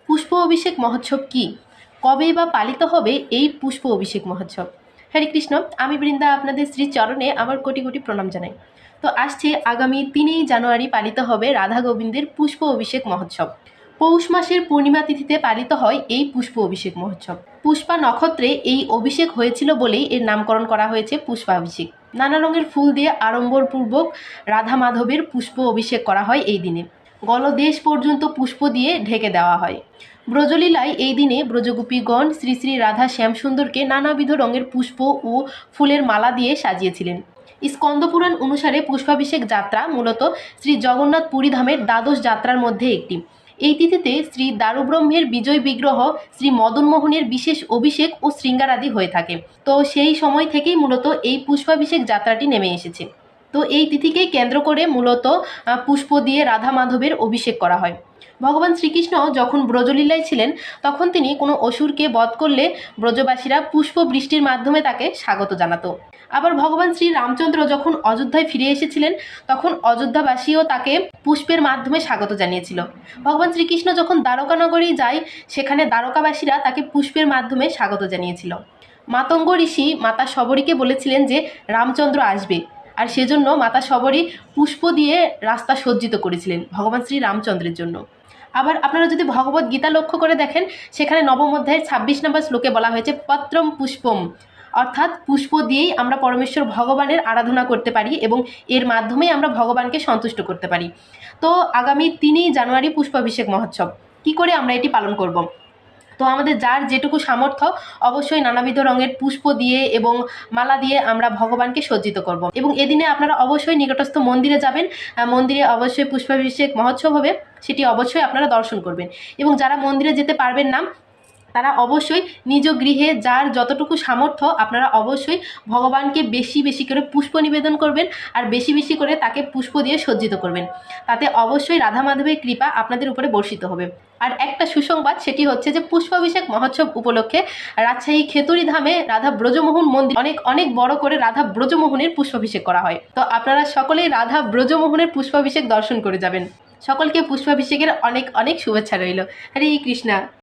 পুষ্প অভিষেক মহোৎসব কি? কবে বা পালিত হবে এই পুষ্প অভিষেক মহোৎসব? হরে কৃষ্ণ, আমি বৃন্দা আপনাদের শ্রীচরণে আমার কোটি কোটি প্রণাম জানাই। তো আসছে আগামী 3ই জানুয়ারি পালিত হবে রাধা গোবিন্দের পুষ্প অভিষেক মহোৎসব। পৌষ মাসের পূর্ণিমা তিথিতে পালিত হয় এই পুষ্প অভিষেক মহোৎসব। পুষ্পা নক্ষত্রে এই অভিষেক হয়েছিল বলেই এর নামকরণ করা হয়েছে পুষ্পাভিষেক। নানা রঙের ফুল দিয়ে আড়ম্বরপূর্বক রাধা মাধবের পুষ্প অভিষেক করা হয় এই দিনে। গলদেশ পর্যন্ত পুষ্প দিয়ে ঢেকে দেওয়া হয়। ব্রজলীলায় এই দিনে ব্রজগোপীগণ শ্রী শ্রী রাধা শ্যামসুন্দরকে নানাবিধ রঙের পুষ্প ও ফুলের মালা দিয়ে সাজিয়েছিলেন। স্কন্দপুরাণ অনুসারে পুষ্পাভিষেক যাত্রা মূলত শ্রী জগন্নাথ পুরীধামের দ্বাদশ যাত্রার মধ্যে একটি। এই তিথিতে শ্রী দারুব্রহ্মের বিজয় বিগ্রহ শ্রী মদনমোহনের বিশেষ অভিষেক ও শৃঙ্গারাদি হয়ে থাকে। তো সেই সময় থেকেই মূলত এই পুষ্পাভিষেক যাত্রাটি নেমে এসেছে। তো এই তিথিকেই কেন্দ্র করে মূলত পুষ্প দিয়ে রাধা মাধবের অভিষেক করা হয়। ভগবান শ্রীকৃষ্ণ যখন ব্রজলীলায় ছিলেন তখন তিনি কোনো অসুরকে বধ করলে ব্রজবাসীরা পুষ্প বৃষ্টির মাধ্যমে তাকে স্বাগত জানাতো। আবার ভগবান শ্রী রামচন্দ্র যখন অযোধ্যায় ফিরে এসেছিলেন তখন অযোধ্যাবাসীও তাকে পুষ্পের মাধ্যমে স্বাগত জানিয়েছিল। ভগবান শ্রীকৃষ্ণ যখন দ্বারকানগরী যায় সেখানে দ্বারকাবাসীরা তাকে পুষ্পের মাধ্যমে স্বাগত জানিয়েছিল। মাতঙ্গ ঋষি মাতা শবরীকে বলেছিলেন যে রামচন্দ্র আসবে, আর সেজন্য মাতা শবরী পুষ্প দিয়ে রাস্তা সজ্জিত করেছিলেন ভগবান শ্রী রামচন্দ্রের জন্য। আবার আপনারা যদি ভগবত গীতা লক্ষ্য করে দেখেন সেখানে নবম অধ্যায়ের 26 নম্বর শ্লোকে বলা হয়েছে পত্রম পুষ্পম, অর্থাৎ পুষ্প দিয়েই আমরা পরমেশ্বর ভগবানের আরাধনা করতে পারি এবং এর মাধ্যমেই আমরা ভগবানকে সন্তুষ্ট করতে পারি। তো আগামী 3ই জানুয়ারি পুষ্পাভিষেক মহোৎসব কি করে আমরা এটি পালন করব? তো আমাদের যার যেটুকু সামর্থ্য অবশ্যই নানাবিধ রঙের পুষ্প দিয়ে এবং মালা দিয়ে আমরা ভগবানকে সজ্জিত করব। এবং এদিনে আপনারা অবশ্যই নিকটস্থ মন্দিরে যাবেন, মন্দিরে অবশ্যই পুষ্পাভিষেক মহোৎসব হবে, সেটি অবশ্যই আপনারা দর্শন করবেন। এবং যারা মন্দিরে যেতে পারবেন না তারা অবশ্যই নিজ গৃহে যার যতটুকু সামর্থ্য আপনারা অবশ্যই ভগবানকে বেশি বেশি করে পুষ্প নিবেদন করবেন আর বেশি বেশি করে তাকে পুষ্প দিয়ে সজ্জিত করবেন। তাতে অবশ্যই রাধা মাধবের কৃপা আপনাদের উপরে বর্ষিত হবে। আর একটা সুসংবাদ, সেটি হচ্ছে যে পুষ্পাভিষেক মহোৎসব উপলক্ষে রাজশাহী খেতুরি ধামে রাধা ব্রজমোহন মন্দির অনেক অনেক বড় করে রাধা ব্রজমোহনের পুষ্পাভিষেক করা হয়। তো আপনারা সকলেই রাধা ব্রজমোহনের পুষ্পাভিষেক দর্শন করে যাবেন। সকলকে পুষ্পাভিষেকের অনেক অনেক শুভেচ্ছা রইল। হরে কৃষ্ণা।